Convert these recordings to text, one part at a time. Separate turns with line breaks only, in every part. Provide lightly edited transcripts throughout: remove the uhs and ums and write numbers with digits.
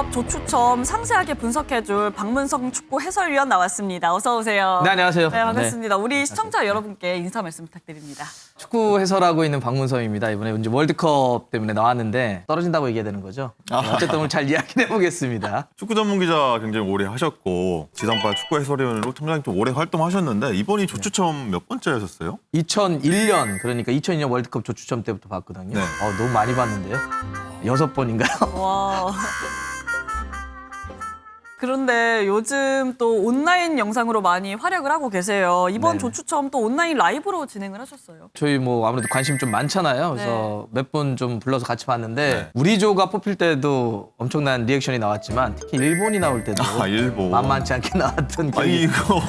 월드컵 조추첨 상세하게 분석해줄 박문성 축구 해설위원 나왔습니다. 어서 오세요.
네, 안녕하세요.
네, 반갑습니다. 우리 시청자 여러분께 인사 말씀 부탁드립니다.
축구 해설하고 있는 박문성입니다. 이번에 이제 월드컵 때문에 나왔는데 떨어진다고 얘기해야 되는 거죠. 어쨌든 오늘 잘 이야기해 보겠습니다.
축구 전문 기자 굉장히 오래 하셨고 지상파 축구 해설위원으로 굉장히 좀 오래 활동하셨는데 이번이 조추첨 몇 번째였었어요?
2001년 그러니까 2002년 월드컵 조추첨 때부터 봤거든요.
네.
너무 많이 봤는데요. 6번인가요?
와. 그런데 요즘 또 온라인 영상으로 많이 활약을 하고 계세요. 이번
네.
조추첨 또 온라인 라이브로 진행을 하셨어요.
저희 뭐 아무래도 관심 좀 많잖아요. 그래서 몇 분 좀 불러서 같이 봤는데
네.
우리 조가 뽑힐 때도 엄청난 리액션이 나왔지만 특히 일본이 나올 때도
일본.
만만치 않게 나왔던 기억이
이거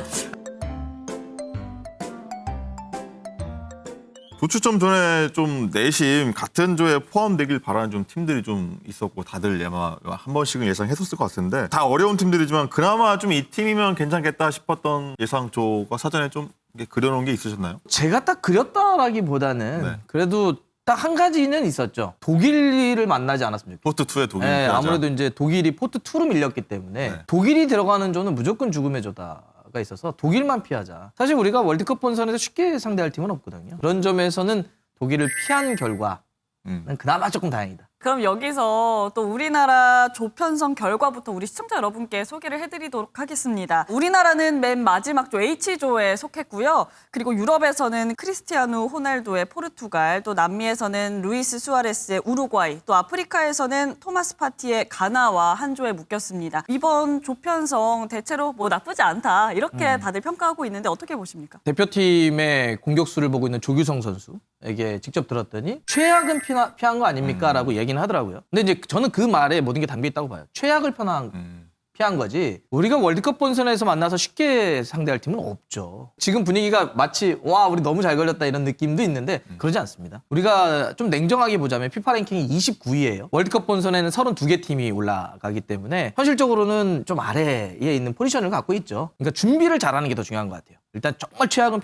조추첨 전에 좀 내심 같은 조에 포함되길 바라는 좀 팀들이 좀 있었고 다들 아마 한 번씩은 예상했었을 것 같은데 다 어려운 팀들이지만 그나마 좀 이 팀이면 괜찮겠다 싶었던 예상조가 사전에 좀 이렇게 그려놓은 게 있으셨나요?
제가 딱 그렸다라기보다는
네.
그래도 딱 한 가지는 있었죠. 독일을 만나지 않았으면 좋겠어요.
포트 2의 독일.
네, 아무래도 이제 독일이 포트 2로 밀렸기 때문에
네.
독일이 들어가는 조는 무조건 죽음의 조다가 있어서 독일만 피하자. 사실 우리가 월드컵 본선에서 쉽게 상대할 팀은 없거든요. 그런 점에서는 독일을 피한 결과는 그나마 조금 다행이다.
그럼 여기서 또 우리나라 조편성 결과부터 우리 시청자 여러분께 소개를 해드리도록 하겠습니다. 우리나라는 맨 마지막 조 H조에 속했고요. 그리고 유럽에서는 크리스티아누 호날두의 포르투갈, 또 남미에서는 루이스 수아레스의 우루과이, 또 아프리카에서는 토마스 파티의 가나와 한 조에 묶였습니다. 이번 조편성 대체로 뭐 나쁘지 않다 이렇게 다들 평가하고 있는데 어떻게 보십니까?
대표팀의 공격수를 보고 있는 조규성 선수에게 직접 들었더니 최악은 피한 거 아닙니까? 라고 얘기는 하더라고요. 근데 이제 저는 그 말에 모든 게 담겨 있다고 봐요. 최악을 피한 거지. 우리가 월드컵 본선에서 만나서 쉽게 상대할 팀은 없죠. 지금 분위기가 마치 와 우리 너무 잘 걸렸다 이런 느낌도 있는데 그러지 않습니다. 우리가 좀 냉정하게 보자면 피파 랭킹이 29위예요. 월드컵 본선에는 32개 팀이 올라가기 때문에 현실적으로는 좀 아래에 있는 포지션을 갖고 있죠. 그러니까 준비를 잘하는 게 더 중요한 것 같아요. 일단 정말 최악은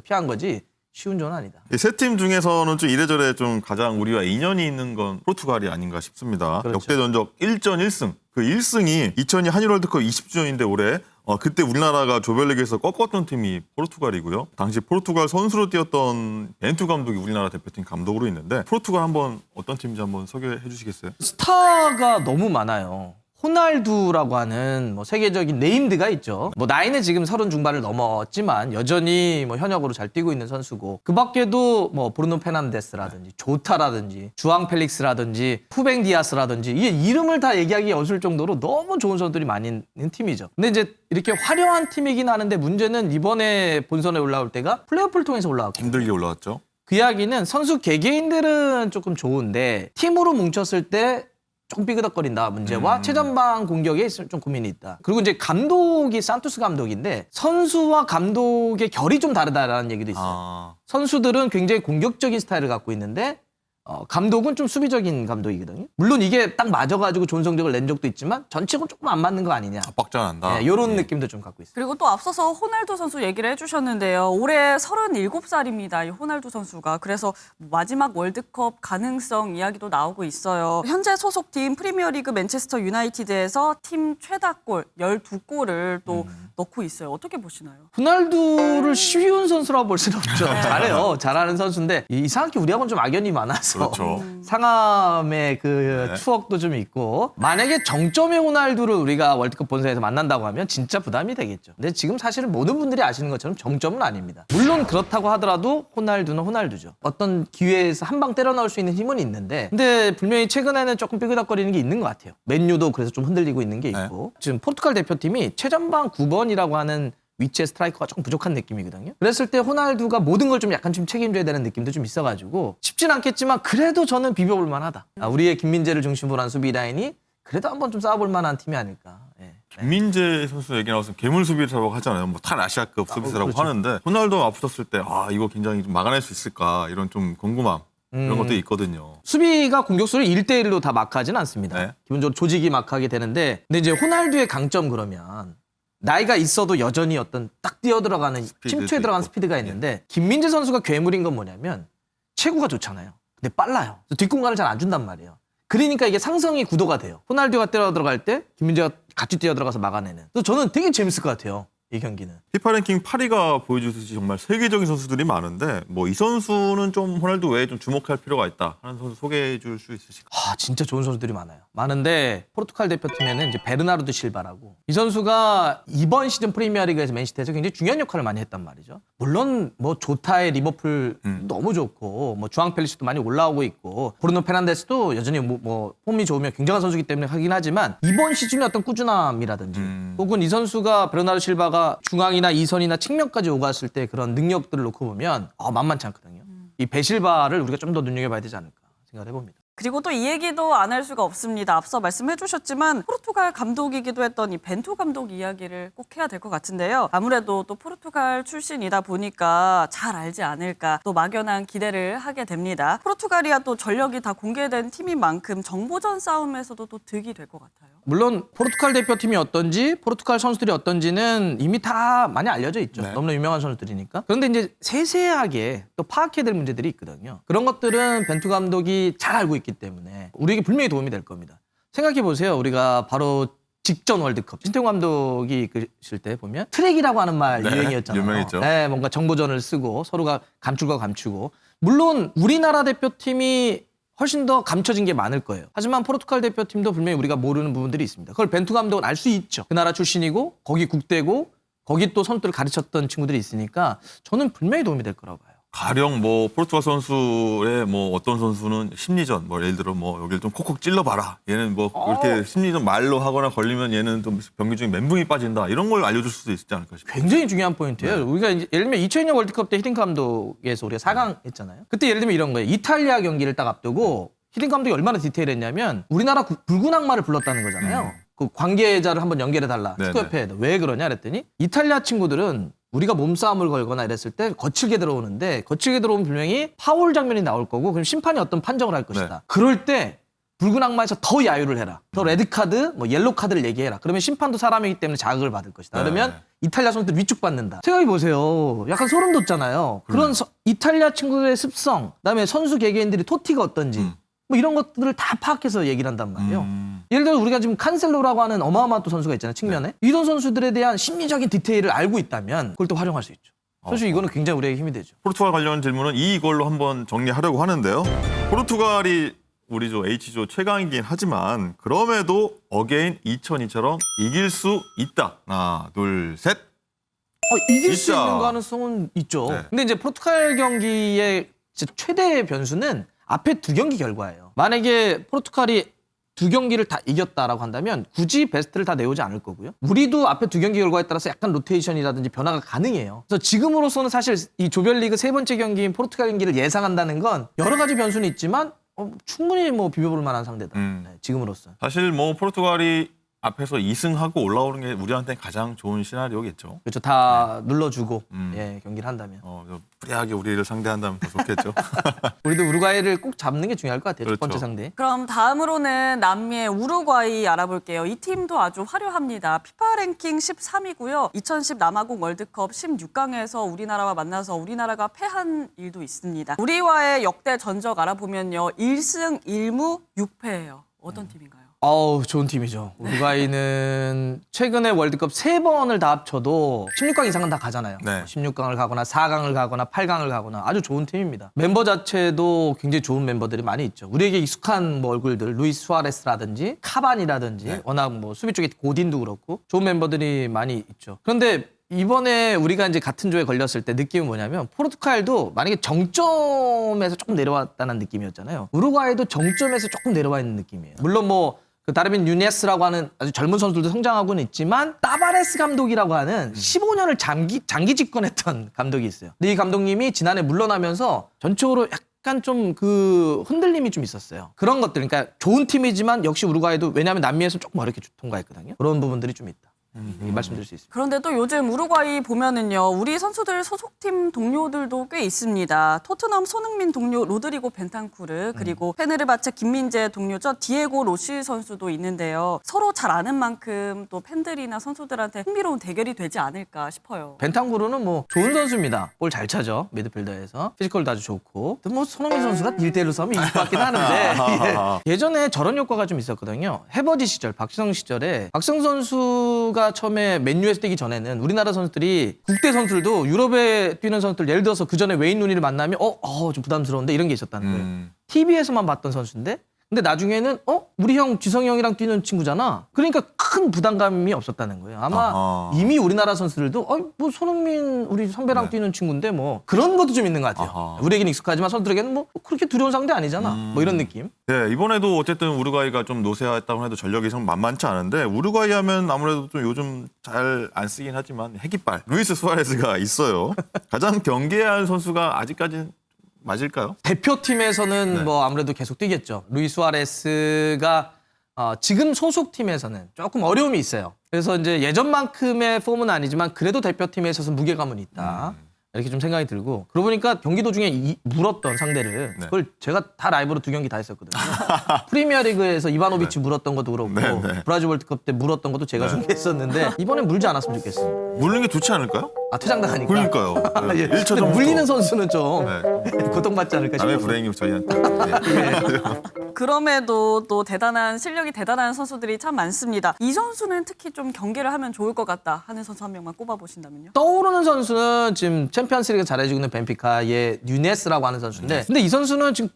피한 거지 쉬운 조는 아니다.
세 팀 중에서는 좀 이래저래 좀 가장 우리와 인연이 있는 건 포르투갈이 아닌가 싶습니다.
그렇죠.
역대 전적 1전 1승. 그 1승이 2002 한일 월드컵 20주년인데 올해 그때 우리나라가 조별리그에서 꺾었던 팀이 포르투갈이고요. 당시 포르투갈 선수로 뛰었던 벤투 감독이 우리나라 대표팀 감독으로 있는데 포르투갈 한번 어떤 팀인지 한번 소개해 주시겠어요?
스타가 너무 많아요. 호날두라고 하는 뭐 세계적인 네임드가 있죠. 뭐 나이는 지금 30 중반을 넘었지만 여전히 뭐 현역으로 잘 뛰고 있는 선수고 그 밖에도 뭐 브루노 페난데스라든지 조타라든지 주앙 펠릭스라든지 후뱅 디아스라든지 이게 이름을 다 얘기하기 어려울 정도로 너무 좋은 선수들이 많이 있는 팀이죠. 근데 이제 이렇게 화려한 팀이긴 하는데 문제는 이번에 본선에 올라올 때가 플레이오프를 통해서 올라왔고
힘들게 올라왔죠.
그 이야기는 선수 개개인들은 조금 좋은데 팀으로 뭉쳤을 때 조금 삐그덕거린다 문제와 최전방 공격에 좀 고민이 있다. 그리고 이제 감독이 산토스 감독인데 선수와 감독의 결이 좀 다르다라는 얘기도 있어요. 선수들은 굉장히 공격적인 스타일을 갖고 있는데 감독은 좀 수비적인 감독이거든요. 물론 이게 딱 맞아가지고 좋은 성적을 낸 적도 있지만 전체적으로 조금 안 맞는 거 아니냐.
압박자난다.
이런 느낌도 좀 갖고 있어요.
그리고 또 앞서서 호날두 선수 얘기를 해주셨는데요. 올해 37살입니다. 이 호날두 선수가. 그래서 마지막 월드컵 가능성 이야기도 나오고 있어요. 현재 소속팀 프리미어리그 맨체스터 유나이티드에서 팀 최다골 12골을 또 넣고 있어요. 어떻게 보시나요?
호날두를 쉬운 선수라고 볼 수는 없죠. 잘해요. 잘하는 선수인데 이상하게 우리하고는 좀 악연이 많아서
그렇죠.
상암의 그 추억도 좀 있고 만약에 정점의 호날두를 우리가 월드컵 본선에서 만난다고 하면 진짜 부담이 되겠죠. 근데 지금 사실은 모든 분들이 아시는 것처럼 정점은 아닙니다. 물론 그렇다고 하더라도 호날두는 호날두죠. 어떤 기회에서 한 방 때려 넣을 수 있는 힘은 있는데 근데 분명히 최근에는 조금 삐그덕거리는 게 있는 것 같아요. 맨유도 그래서 좀 흔들리고 있는 게 있고 지금 포르투갈 대표팀이 최전방 9번이라고 하는 위치의 스트라이커가 조금 부족한 느낌이거든요. 그랬을 때 호날두가 모든 걸 좀 약간 좀 책임져야 되는 느낌도 좀 있어가지고 쉽진 않겠지만 그래도 저는 비벼볼 만하다. 우리의 김민재를 중심으로 한 수비 라인이 그래도 한번 좀 싸워볼 만한 팀이 아닐까.
김민재 선수 얘기 나와서 괴물 수비수라고 하잖아요. 뭐 탈 아시아급 수비수라고
그렇죠.
하는데 호날두 앞섰을 때 이거 굉장히 좀 막아낼 수 있을까 이런 좀 궁금함 이런 것도 있거든요.
수비가 공격수를 1대1로 다 막하진 않습니다.
네.
기본적으로 조직이 막하게 되는데 근데 이제 호날두의 강점 그러면 나이가 있어도 여전히 어떤 딱 뛰어들어가는 침투에 들어가는 스피드가 있는데 김민재 선수가 괴물인 건 뭐냐면 체구가 좋잖아요. 근데 빨라요. 뒷공간을 잘 안 준단 말이에요. 그러니까 이게 상성이 구도가 돼요. 호날두가 뛰어 들어갈 때 김민재가 같이 뛰어 들어가서 막아내는. 그래서 저는 되게 재밌을 것 같아요. 이 경기는.
피파 랭킹 8위가 보여주듯이 정말 세계적인 선수들이 많은데 뭐 이 선수는 좀 호날두 외에 좀 주목할 필요가 있다 하는 선수 소개해 줄 수 있으실까요?
아, 진짜 좋은 선수들이 많아요. 많은데 포르투갈 대표팀에는 이제 베르나르도 실바라고 이 선수가 이번 시즌 프리미어리그에서 맨시티에서 굉장히 중요한 역할을 많이 했단 말이죠. 물론 뭐 조타의 리버풀 너무 좋고 뭐 주앙 펠리시도 많이 올라오고 있고 브루노 페난데스도 여전히 뭐 폼이 좋으면 굉장한 선수이기 때문에 하긴 하지만 이번 시즌의 어떤 꾸준함이라든지 혹은 이 선수가 베르나르도 실바가 중앙이나 이선이나 측면까지 오갔을 때 그런 능력들을 놓고 보면 만만치 않거든요. 이 베실바를 우리가 좀 더 눈여겨봐야 되지 않을까 생각을 해봅니다.
그리고 또 이 얘기도 안 할 수가 없습니다. 앞서 말씀해 주셨지만 포르투갈 감독이기도 했던 이 벤투 감독 이야기를 꼭 해야 될 것 같은데요. 아무래도 또 포르투갈 출신이다 보니까 잘 알지 않을까 또 막연한 기대를 하게 됩니다. 포르투갈이야 또 전력이 다 공개된 팀인 만큼 정보전 싸움에서도 또 득이 될 것 같아요.
물론 포르투갈 대표팀이 어떤지 포르투갈 선수들이 어떤지는 이미 다 많이 알려져 있죠.
네.
너무나 유명한 선수들이니까. 그런데 이제 세세하게 또 파악해야 될 문제들이 있거든요. 그런 것들은 벤투 감독이 잘 알고 있기 때문에 우리에게 분명히 도움이 될 겁니다. 생각해 보세요. 우리가 바로 직전 월드컵 신태용 감독이 이끄실 때 보면 트랙이라고 하는 말
네,
유행이었잖아요.
유명했죠.
네, 뭔가 정보전을 쓰고 서로가 감출과 감추고 물론 우리나라 대표팀이 훨씬 더 감춰진 게 많을 거예요. 하지만 포르투갈 대표팀도 분명히 우리가 모르는 부분들이 있습니다. 그걸 벤투 감독은 알 수 있죠. 그 나라 출신이고 거기 국대고 거기 또 선수들을 가르쳤던 친구들이 있으니까 저는 분명히 도움이 될 거라고 봐요.
가령 뭐 포르투갈 선수의 뭐 어떤 선수는 심리전 뭐 예를 들어 뭐 여기를 좀 콕콕 찔러봐라 얘는 뭐 그렇게 심리전 말로 하거나 걸리면 얘는 좀 경기 중에 멘붕이 빠진다 이런 걸 알려줄 수도 있지 않을까 싶어요.
굉장히 중요한 포인트예요. 우리가 이제 예를 들면 2002년 월드컵 때 히딩크 감독에서 우리가 4강 했잖아요. 그때 예를 들면 이런 거예요. 이탈리아 경기를 딱 앞두고 히딩크 감독이 얼마나 디테일했냐면 우리나라 붉은 악마를 불렀다는 거잖아요. 그 관계자를 한번 연결해달라.
네네.
축구협회에. 왜 그러냐 그랬더니 이탈리아 친구들은 우리가 몸싸움을 걸거나 이랬을 때 거칠게 들어오는데 거칠게 들어오면 분명히 파울 장면이 나올 거고 그럼 심판이 어떤 판정을 할 것이다.
네.
그럴 때 붉은 악마에서 더 야유를 해라. 더 레드카드, 뭐 옐로카드를 얘기해라. 그러면 심판도 사람이기 때문에 자극을 받을 것이다.
네.
그러면 이탈리아 선수들 위축받는다. 생각해보세요. 약간 소름 돋잖아요. 그런 이탈리아 친구들의 습성, 그다음에 선수 개개인들이 토티가 어떤지 뭐 이런 것들을 다 파악해서 얘기를 한단 말이에요. 예를 들어 우리가 지금 칸셀로라고 하는 어마어마한 또 선수가 있잖아요. 측면에. 이런 선수들에 대한 심리적인 디테일을 알고 있다면 그걸 또 활용할 수 있죠. 사실 이거는 굉장히 우리에게 힘이 되죠.
포르투갈 관련 질문은 이걸로 한번 정리하려고 하는데요. 포르투갈이 우리조 H조 최강이긴 하지만 그럼에도 어게인 2002처럼 이길 수 있다. 하나, 둘, 셋.
이길 수
있다.
있는 가능성은 있죠.
네.
근데 이제 포르투갈 경기의 진짜 최대 변수는 앞에 두 경기 결과예요. 만약에 포르투갈이 두 경기를 다 이겼다라고 한다면 굳이 베스트를 다 내오지 않을 거고요. 우리도 앞에 두 경기 결과에 따라서 약간 로테이션이라든지 변화가 가능해요. 그래서 지금으로서는 사실 이 조별리그 세 번째 경기인 포르투갈 경기를 예상한다는 건 여러 가지 변수는 있지만 충분히 뭐 비벼볼 만한 상대다. 네, 지금으로서.
사실 뭐 포르투갈이 앞에서 2승하고 올라오는 게 우리한테 가장 좋은 시나리오겠죠.
그렇죠. 다 눌러주고 예, 경기를 한다면.
좀 프리하게 우리를 상대한다면 더 좋겠죠.
우리도 우루과이를 꼭 잡는 게 중요할 것 같아요.
그렇죠.
첫 번째 상대.
그럼 다음으로는 남미의 우루과이 알아볼게요. 이 팀도 아주 화려합니다. 피파 랭킹 13위고요. 2010 남아공 월드컵 16강에서 우리나라와 만나서 우리나라가 패한 일도 있습니다. 우리와의 역대 전적 알아보면요. 1승 1무 6패예요. 어떤 팀인가요?
아우, 좋은 팀이죠. 우루과이는 최근에 월드컵 3번을 다 합쳐도 16강 이상은 다 가잖아요.
네.
16강을 가거나 4강을 가거나 8강을 가거나 아주 좋은 팀입니다. 멤버 자체도 굉장히 좋은 멤버들이 많이 있죠. 우리에게 익숙한 뭐 얼굴들, 루이스 수아레스라든지 카바니라든지
네.
워낙 뭐 수비 쪽에 고딘도 그렇고 좋은 멤버들이 많이 있죠. 그런데 이번에 우리가 이제 같은 조에 걸렸을 때 느낌은 뭐냐면 포르투갈도 만약에 정점에서 조금 내려왔다는 느낌이었잖아요. 우루과이도 정점에서 조금 내려와 있는 느낌이에요. 물론 뭐 그 다르빈 누네스라고 하는 아주 젊은 선수들도 성장하고는 있지만 따바레스 감독이라고 하는 15년을 장기 집권했던 감독이 있어요. 근데 이 감독님이 지난해 물러나면서 전적으로 약간 좀 그 흔들림이 좀 있었어요. 그런 것들, 그러니까 좋은 팀이지만 역시 우루과이도 왜냐하면 남미에서 조금 어렵게 통과했거든요. 그런 부분들이 좀 있다. 말씀드릴 수 있습니다.
그런데 또 요즘 우루과이 보면은요, 우리 선수들 소속팀 동료들도 꽤 있습니다. 토트넘 손흥민 동료 로드리고 벤탄쿠르, 그리고 페네르바체 김민재 동료죠, 디에고 로시 선수도 있는데요. 서로 잘 아는 만큼 또 팬들이나 선수들한테 흥미로운 대결이 되지 않을까 싶어요.
벤탄쿠르는 뭐 좋은 선수입니다. 볼 잘 차죠. 미드필더에서. 피지컬도 아주 좋고. 또 뭐 손흥민 선수가 1대1로 싸우면 이길 것 같긴 하는데 예전에 저런 효과가 좀 있었거든요. 해버지 시절, 박지성 시절에 박지성 선수가 처음에 맨유에서 뛰기 전에는 우리나라 선수들이 국대 선수들도 유럽에 뛰는 선수들 예를 들어서 그 전에 웨인 루니를 만나면 좀 부담스러운데 이런 게 있었다는 거예요. TV에서만 봤던 선수인데 근데 나중에는 우리 형 지성이 형이랑 뛰는 친구잖아. 그러니까 큰 부담감이 없었다는 거예요. 아마 이미 우리나라 선수들도 뭐 손흥민 우리 선배랑 뛰는 친구인데 뭐 그런 것도 좀 있는 것 같아요. 우리에게는 익숙하지만 선수들에게는 뭐 그렇게 두려운 상대 아니잖아. 뭐 이런 느낌.
네, 이번에도 어쨌든 우루과이가 좀 노쇠했다고 해도 전력이 좀 만만치 않은데 우루과이 하면 아무래도 좀 요즘 잘 안 쓰긴 하지만 핵이빨 루이스 수아레스가 있어요. 가장 경계할 선수가 아직까지는 맞을까요?
대표팀에서는 뭐 아무래도 계속 뛰겠죠. 루이스 수아레스가 지금 소속팀에서는 조금 어려움이 있어요. 그래서 이제 예전만큼의 폼은 아니지만 그래도 대표팀에 있어서 무게감은 있다. 이렇게 좀 생각이 들고 그러고 보니까 경기 도중에 물었던 상대를 그걸 제가 다 라이브로 2경기 다 했었거든요. 프리미어리그에서 이바노비치 물었던 것도 그렇고 브라질 월드컵 때 물었던 것도 제가 중계했었는데 이번엔 물지 않았으면 좋겠어요.
물는 게 좋지 않을까요?
퇴장당하니까.
그러니까요.
예.
1차전
물리는 선수는 좀 고통받지 않을까
남의
싶어요.
불행이 저희한테.
그럼에도 또 실력이 대단한 선수들이 참 많습니다. 이 선수는 특히 좀 경기를 하면 좋을 것 같다 하는 선수 한 명만 꼽아보신다면요?
떠오르는 선수는 지금 챔피언스리그 잘해주고 있는 벤피카의 뉴네스라고 하는 선수인데 근데 이 선수는 지금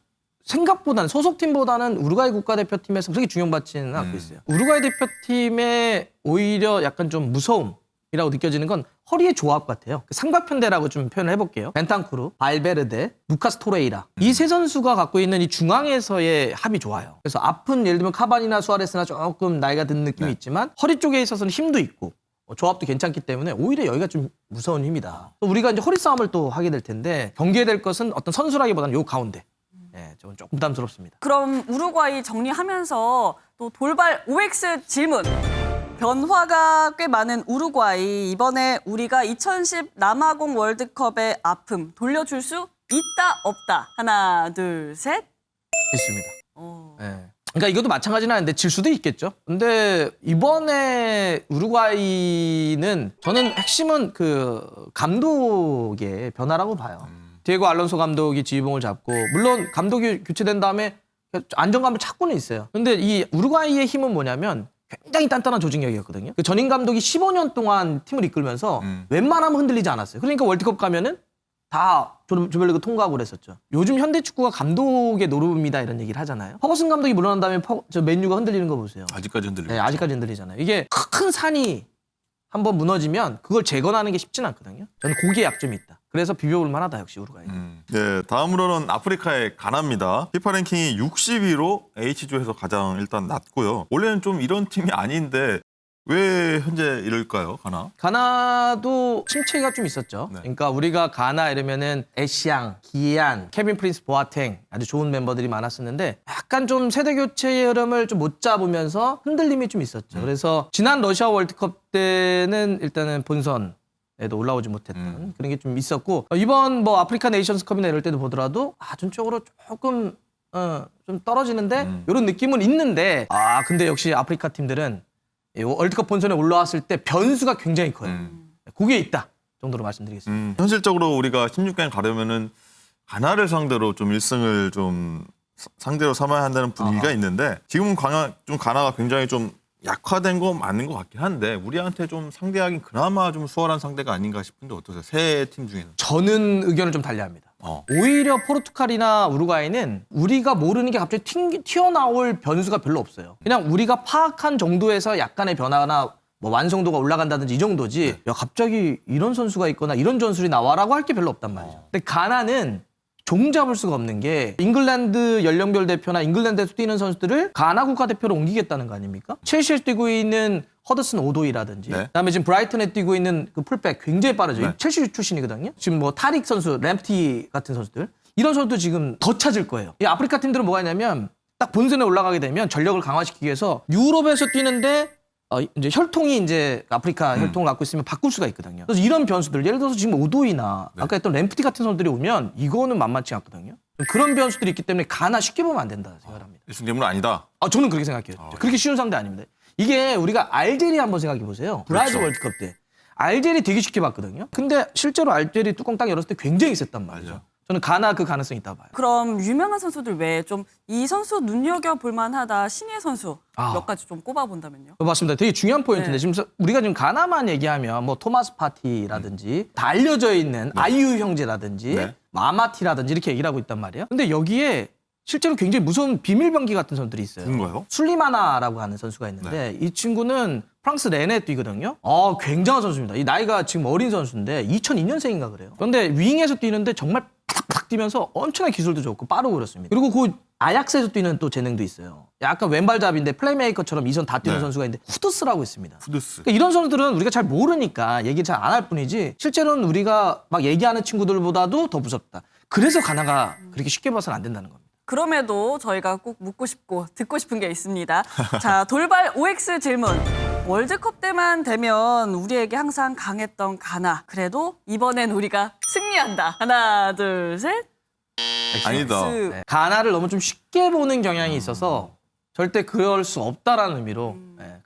생각보다는 소속팀보다는 우루과이 국가대표팀에서 그렇게 중용받지는 않고 있어요. 우루과이 대표팀의 오히려 약간 좀 무서움이라고 느껴지는 건 허리의 조합 같아요. 삼각편대라고 좀 표현을 해볼게요. 벤탄쿠르, 발베르데, 루카스 토레이라. 이 세 선수가 갖고 있는 이 중앙에서의 합이 좋아요. 그래서 앞은 예를 들면 카바니나 수아레스나 조금 나이가 든 느낌이 있지만 허리 쪽에 있어서는 힘도 있고 조합도 괜찮기 때문에 오히려 여기가 좀 무서운 힘이다. 또 우리가 이제 허리 싸움을 또 하게 될 텐데 경기해야 될 것은 어떤 선수라기보다는 요 가운데. 저건 조금 부담스럽습니다.
그럼 우루과이 정리하면서 또 돌발 OX 질문. 변화가 꽤 많은 우루과이. 이번에 우리가 2010 남아공 월드컵의 아픔 돌려줄 수 있다 없다. 하나 둘 셋.
있습니다. 그러니까 이것도 마찬가지는 아닌데 질 수도 있겠죠. 근데 이번에 우루과이는 저는 핵심은 그 감독의 변화라고 봐요. 디에고 알론소 감독이 지휘봉을 잡고 물론 감독이 교체된 다음에 안정감을 찾고는 있어요. 근데 이 우루과이의 힘은 뭐냐면 굉장히 단단한 조직력이었거든요. 그 전임 감독이 15년 동안 팀을 이끌면서 웬만하면 흔들리지 않았어요. 그러니까 월드컵 가면은 다 조별리그 통과하고 그랬었죠. 요즘 현대 축구가 감독의 노름이다 이런 얘기를 하잖아요. 퍼거슨 감독이 물러난 다음에 맨유가 흔들리는 거 보세요.
아직까지 흔들리고.
네, 아직까지 흔들리잖아요. 이게 큰 산이 한번 무너지면 그걸 재건하는 게 쉽진 않거든요. 저는 거기에 약점이 있다. 그래서 비벼볼 만하다 역시 우루과이.
네, 다음으로는 아프리카의 가나입니다. 피파 랭킹이 60위로 H조에서 가장 일단 낮고요. 원래는 좀 이런 팀이 아닌데 왜 현재 이럴까요, 가나?
가나도 침체가 좀 있었죠. 그러니까 우리가 가나 이러면은 애시앙, 기안, 케빈 프린스 보아탱 아주 좋은 멤버들이 많았었는데 약간 좀 세대 교체의 흐름을 좀 못 잡으면서 흔들림이 좀 있었죠. 그래서 지난 러시아 월드컵 때는 일단은 본선에도 올라오지 못했던 그런 게 좀 있었고 이번 뭐 아프리카 네이션스컵이나 이럴 때도 보더라도 전적으로 조금 좀 떨어지는데 이런 느낌은 있는데 근데 역시 아프리카 팀들은 월드컵 본선에 올라왔을 때 변수가 굉장히 커요. 그게 있다 정도로 말씀드리겠습니다.
현실적으로 우리가 16강 가려면은 가나를 상대로 좀 1승을 좀 상대로 삼아야 한다는 분위기가 있는데 지금은 가나가 굉장히 좀 약화된 거 맞는 것 같긴 한데 우리한테 좀 상대하긴 그나마 좀 수월한 상대가 아닌가 싶은데 어떠세요? 세 팀 중에는?
저는 의견을 좀 달리합니다. 오히려 포르투갈이나 우루과이는 우리가 모르는 게 갑자기 튀어나올 변수가 별로 없어요. 그냥 우리가 파악한 정도에서 약간의 변화나 뭐 완성도가 올라간다든지 이 정도지 야 갑자기 이런 선수가 있거나 이런 전술이 나와라고 할 게 별로 없단 말이죠. 근데 가나는 종잡을 수가 없는 게 잉글랜드 연령별 대표나 잉글랜드에서 뛰는 선수들을 가나 국가대표로 옮기겠다는 거 아닙니까? 첼시에 뛰고 있는 허드슨 오도이라든지 그다음에 지금 브라이턴에 뛰고 있는 그 풀백 굉장히 빠르죠. 첼시 출신이거든요. 지금 뭐 타릭 선수, 램프티 같은 선수들 이런 선수도 지금 더 찾을 거예요. 이 아프리카 팀들은 뭐가 있냐면 딱 본선에 올라가게 되면 전력을 강화시키기 위해서 유럽에서 뛰는데 이제 혈통이 이제 아프리카 혈통을 갖고 있으면 바꿀 수가 있거든요. 그래서 이런 변수들, 예를 들어서 지금 오도이나 아까 했던 램프티 같은 선수들이 오면 이거는 만만치 않거든요. 그런 변수들이 있기 때문에 가나 쉽게 보면 안 된다 생각합니다.
1승 대문은 아니다.
저는 그렇게 생각해요. 그렇게 쉬운 상대 아닙니다. 이게 우리가 알제리 한번 생각해 보세요. 브라질
그렇죠.
월드컵 때 알제리 되게 쉽게 봤거든요. 근데 실제로 알제리 뚜껑 딱 열었을 때 굉장히 셌단 말이죠.
맞아요.
저는 가나 그 가능성이 있다고 봐요.
그럼 유명한 선수들 외에 좀 이 선수 눈여겨볼 만하다 신예 선수 몇 가지 좀 꼽아본다면요?
맞습니다. 되게 중요한 포인트인데
네.
지금 우리가 지금 가나만 얘기하면 뭐 토마스 파티라든지 다 알려져 있는 아이유 형제라든지
네.
마마티라든지 이렇게 얘기를 하고 있단 말이에요. 근데 여기에 실제로 굉장히 무서운 비밀병기 같은 선수들이 있어요.
누군가요?
술리마나라고 하는 선수가 있는데 이 친구는 프랑스 렌에 뛰거든요. 굉장한 선수입니다. 이 나이가 지금 어린 선수인데 2002년생인가 그래요. 그런데 윙에서 뛰는데 정말 팍팍 뛰면서 엄청난 기술도 좋고 빠르고 그렇습니다. 그리고 그 아약스에서 뛰는 또 재능도 있어요. 약간 왼발잡이인데 플레이메이커처럼 2선 다 뛰는
네.
선수가 있는데 후드스라고 있습니다.
후드스.
그러니까 이런 선수들은 우리가 잘 모르니까 얘기 잘 안 할 뿐이지 실제로는 우리가 막 얘기하는 친구들보다도 더 무섭다. 그래서 가나가 그렇게 쉽게 봐서는 안 된다는 겁니다.
그럼에도 저희가 꼭 묻고 싶고 듣고 싶은 게 있습니다. 자, 돌발 OX 질문. 월드컵 때만 되면 우리에게 항상 강했던 가나. 그래도 이번엔 우리가 승리한다. 하나, 둘, 셋.
아니다.
스.
가나를 너무 좀 쉽게 보는 경향이 있어서 절대 그럴 수 없다라는 의미로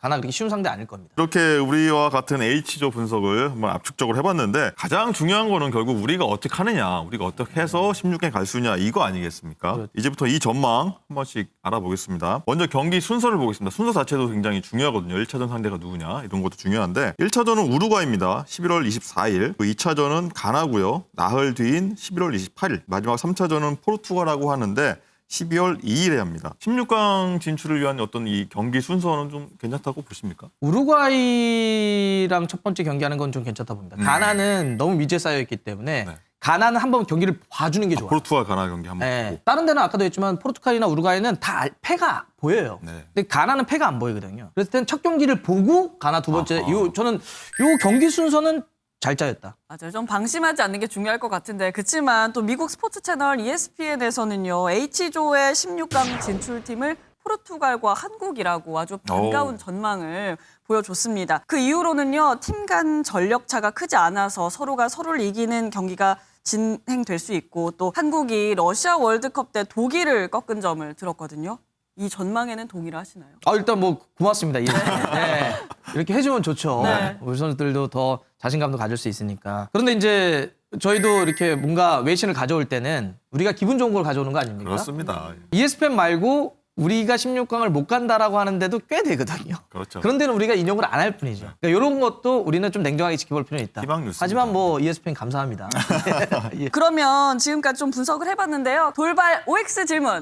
가나 그렇게 쉬운 상대 아닐 겁니다.
이렇게 우리와 같은 H조 분석을 한번 압축적으로 해봤는데 가장 중요한 거는 결국 우리가 어떻게 하느냐, 우리가 어떻게 해서 16강 갈 수 있냐 이거 아니겠습니까?
그렇죠.
이제부터 이 전망 한 번씩 알아보겠습니다. 먼저 경기 순서를 보겠습니다. 순서 자체도 굉장히 중요하거든요. 1차전 상대가 누구냐 이런 것도 중요한데 1차전은 우루과이입니다. 11월 24일. 그 2차전은 가나고요. 나흘 뒤인 11월 28일. 마지막 3차전은 포르투갈하고 하는데 12월 2일에 합니다. 16강 진출을 위한 어떤 이 경기 순서는 좀 괜찮다고 보십니까?
우루과이랑 첫 번째 경기하는 건 좀 괜찮다 봅니다. 가나는 너무 미지에 쌓여 있기 때문에
네.
가나는 한번 경기를 봐주는 게 좋아요.
포르투갈 가나 경기 한번
네.
보고.
다른 데는 아까도 했지만 포르투갈이나 우루과이는 다 패가 보여요.
네.
근데 가나는 패가 안 보이거든요. 그랬을 땐 첫 경기를 보고 가나 두 번째.
아하.
저는 요 경기 순서는 잘 짜였다.
맞아요. 좀 방심하지 않는 게 중요할 것 같은데 그렇지만 또 미국 스포츠 채널 ESPN에서는요. H조의 16강 진출팀을 포르투갈과 한국이라고 아주 반가운
오.
전망을 보여줬습니다. 그 이후로는요. 팀 간 전력 차가 크지 않아서 서로가 서로를 이기는 경기가 진행될 수 있고 또 한국이 러시아 월드컵 때 독일을 꺾은 점을 들었거든요. 이 전망에는 동의를 하시나요?
일단 뭐 고맙습니다. 네. 이렇게 해주면 좋죠.
네.
우리 선수들도 더 자신감도 가질 수 있으니까. 그런데 이제 저희도 이렇게 뭔가 외신을 가져올 때는 우리가 기분 좋은 걸 가져오는 거 아닙니까?
그렇습니다.
ESPN 말고 우리가 16강을 못 간다라고 하는데도 꽤 되거든요.
그렇죠.
그런 데는 우리가 인용을 안 할 뿐이죠. 그러니까 이런 것도 우리는 좀 냉정하게 지켜볼 필요는 있다.
희망 뉴스입니다.
하지만 뭐 ESPN 감사합니다. 예.
그러면 지금까지 좀 분석을 해봤는데요. 돌발 OX 질문.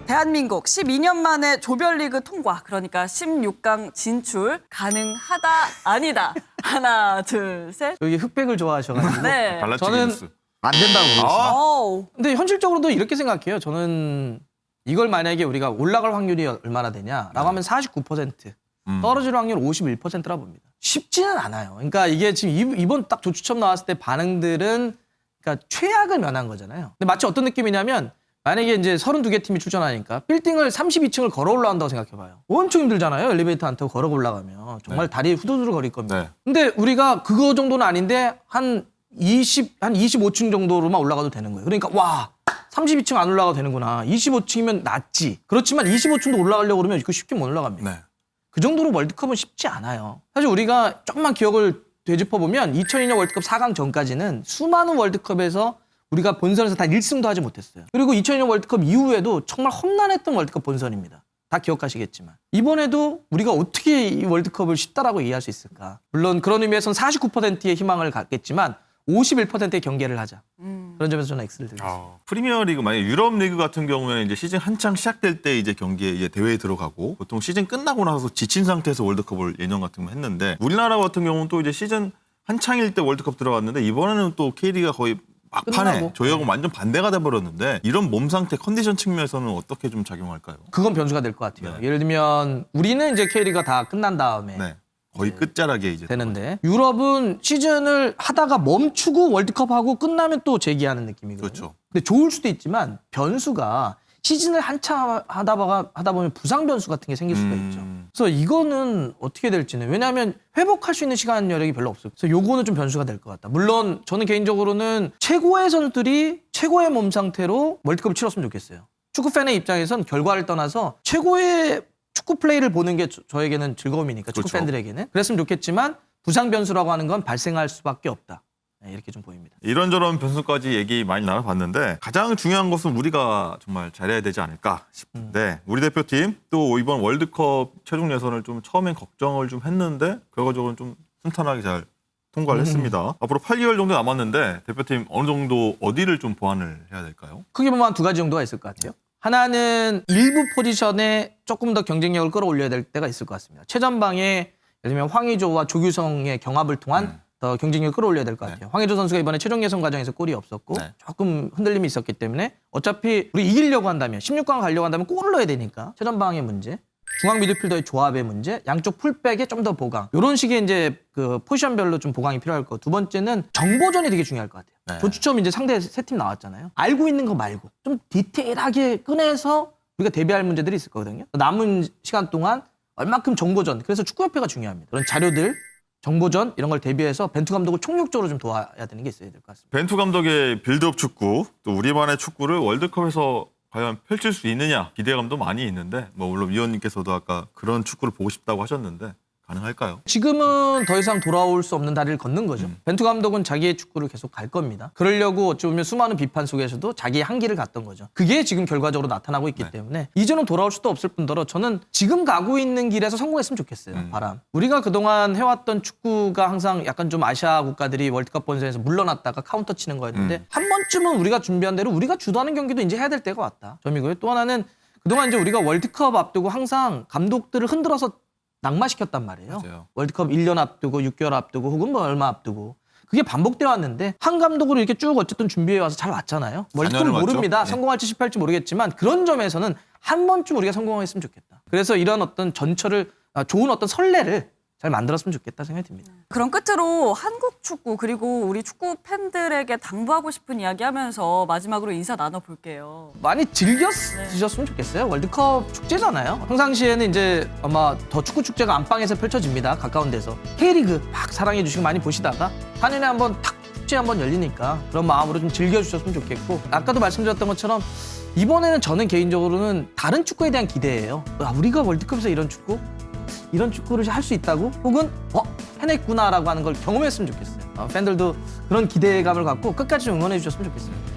대한민국 12년 만에 조별리그 통과, 그러니까 16강 진출 가능하다, 아니다. 하나, 둘, 셋.
여기 흑백을 좋아하셔가지고
네.
갈라치기
저는
뉴스.
안 된다고 보겠습니다.
어우.
근데 현실적으로도 이렇게 생각해요. 저는 이걸 만약에 우리가 올라갈 확률이 얼마나 되냐라고 하면 49%, 떨어질 확률 51%라 봅니다. 쉽지는 않아요. 그러니까 이게 지금 이번 딱 조추첨 나왔을 때 반응들은 그러니까 최악을 면한 거잖아요. 근데 마치 어떤 느낌이냐면 만약에 이제 32개 팀이 출전하니까 빌딩을 32층을 걸어 올라간다고 생각해봐요. 엄청 힘들잖아요. 엘리베이터 안 타고 걸어 올라가면 정말 다리에 후두두루 거릴 겁니다.
네.
근데 우리가 그거 정도는 아닌데 한 25층 정도로만 올라가도 되는 거예요. 그러니까 와 32층 안 올라가도 되는구나. 25층이면 낫지. 그렇지만 25층도 올라가려고 그러면 이거 쉽게 못 올라갑니다.
네.
그 정도로 월드컵은 쉽지 않아요. 사실 우리가 조금만 기억을 되짚어보면 2002년 월드컵 4강 전까지는 수많은 월드컵에서 우리가 본선에서 다 1승도 하지 못했어요. 그리고 2002년 월드컵 이후에도 정말 험난했던 월드컵 본선입니다. 다 기억하시겠지만. 이번에도 우리가 어떻게 이 월드컵을 쉽다라고 이해할 수 있을까? 물론 그런 의미에서는 49%의 희망을 갖겠지만 51%의 경계를 하자. 그런 점에서 저는 X를 드리겠습니다.
프리미어리그 만약 유럽 리그 같은 경우에는 이제 시즌 한창 시작될 때 이제 경기에 이제 대회에 들어가고 보통 시즌 끝나고 나서 지친 상태에서 월드컵을 예년 같은 거 했는데 우리나라 같은 경우는 또 이제 시즌 한창일 때 월드컵 들어갔는데 이번에는 또 K리그가 거의 막판에
끝나고.
저희하고 완전 반대가 돼버렸는데 이런 몸 상태 컨디션 측면에서는 어떻게 좀 작용할까요?
그건 변수가 될 것 같아요.
네.
예를 들면 우리는 이제 K리그가 다 끝난 다음에
네. 거의 끝자락에 이제
되는데 유럽은 시즌을 하다가 멈추고 월드컵하고 끝나면 또 재기하는 느낌이거든요.
그렇죠.
근데 좋을 수도 있지만 변수가 시즌을 한참 하다 보면 부상 변수 같은 게 생길 수가 있죠. 그래서 이거는 어떻게 될지는 왜냐하면 회복할 수 있는 시간 여력이 별로 없어요. 그래서 요거는 좀 변수가 될 것 같다. 물론 저는 개인적으로는 최고의 선수들이 최고의 몸 상태로 월드컵을 치렀으면 좋겠어요. 축구 팬의 입장에선 결과를 떠나서 최고의 축구 플레이를 보는 게 저에게는 즐거움이니까 축구
그렇죠.
팬들에게는 그랬으면 좋겠지만 부상 변수라고 하는 건 발생할 수밖에 없다. 네, 이렇게 좀 보입니다.
이런저런 변수까지 얘기 많이 나눠봤는데 가장 중요한 것은 우리가 정말 잘해야 되지 않을까 싶은데 우리 대표팀 또 이번 월드컵 최종 예선을 좀 처음엔 걱정을 좀 했는데 결과적으로는 좀 순탄하게 잘 통과를 했습니다. 앞으로 8개월 정도 남았는데 대표팀 어느 정도 어디를 좀 보완을 해야 될까요?
크게 보면 한 두 가지 정도가 있을 것 같아요. 하나는 일부 포지션에 조금 더 경쟁력을 끌어올려야 될 때가 있을 것 같습니다. 최전방에 예를 들면 황의조와 조규성의 경합을 통한 더 경쟁력을 끌어올려야 될 것 같아요. 황의조 선수가 이번에 최종 예선 과정에서 골이 없었고
네.
조금 흔들림이 있었기 때문에 어차피 우리 이기려고 한다면 16강 가려고 한다면 골을 넣어야 되니까 최전방의 문제, 중앙 미드필더의 조합의 문제, 양쪽 풀백에 좀 더 보강. 이런 식의 이제 그 포지션별로 좀 보강이 필요할 거. 두 번째는 정보전이 되게 중요할 것 같아요.
네.
조추첨 이제 상대 세 팀 나왔잖아요. 알고 있는 거 말고 좀 디테일하게 꺼내서 우리가 대비할 문제들이 있을 거거든요. 남은 시간 동안 얼마큼 정보전. 그래서 축구협회가 중요합니다. 그런 자료들, 정보전 이런 걸 대비해서 벤투 감독을 총력적으로 좀 도와야 되는 게 있어야 될 것 같습니다.
벤투 감독의 빌드업 축구 또 우리만의 축구를 월드컵에서 과연 펼칠 수 있느냐 기대감도 많이 있는데 뭐 물론 위원님께서도 아까 그런 축구를 보고 싶다고 하셨는데 가능할까요?
지금은 더 이상 돌아올 수 없는 다리를 걷는 거죠. 벤투 감독은 자기의 축구를 계속 갈 겁니다. 그러려고 어찌 보면 수많은 비판 속에서도 자기의 한계를 갔던 거죠. 그게 지금 결과적으로 나타나고 있기 때문에 이제는 돌아올 수도 없을 뿐더러 저는 지금 가고 있는 길에서 성공했으면 좋겠어요. 바람. 우리가 그동안 해왔던 축구가 항상 약간 좀 아시아 국가들이 월드컵 본선에서 물러났다가 카운터 치는 거였는데 한 번쯤은 우리가 준비한 대로 우리가 주도하는 경기도 이제 해야 될 때가 왔다. 점이고요. 또 하나는 그동안 이제 우리가 월드컵 앞두고 항상 감독들을 흔들어서 낙마시켰단 말이에요.
맞아요.
월드컵 1년 앞두고 6개월 앞두고 혹은 뭐 얼마 앞두고 그게 반복되어 왔는데 한 감독으로 이렇게 쭉 어쨌든 준비해 와서 잘 왔잖아요. 월드컵을
4년을
모릅니다.
왔죠? 네.
성공할지 실패할지 모르겠지만 그런 점에서는 한 번쯤 우리가 성공했으면 좋겠다. 그래서 이런 어떤 전철을 좋은 어떤 선례를 잘 만들었으면 좋겠다 생각이 듭니다.
그럼 끝으로 한국 축구 그리고 우리 축구 팬들에게 당부하고 싶은 이야기 하면서 마지막으로 인사 나눠볼게요.
많이 즐겨 드셨으면 좋겠어요. 월드컵 축제잖아요. 평상시에는 이제 아마 더 축구 축제가 안방에서 펼쳐집니다. 가까운 데서. K리그 막 사랑해 주시고 많이 보시다가 4년에 한번 탁 축제 한번 열리니까 그런 마음으로 좀 즐겨주셨으면 좋겠고 아까도 말씀드렸던 것처럼 이번에는 저는 개인적으로는 다른 축구에 대한 기대예요. 우리가 월드컵에서 이런 축구를 할 수 있다고? 혹은 해냈구나라고 하는 걸 경험했으면 좋겠어요. 팬들도 그런 기대감을 갖고 끝까지 응원해 주셨으면 좋겠습니다.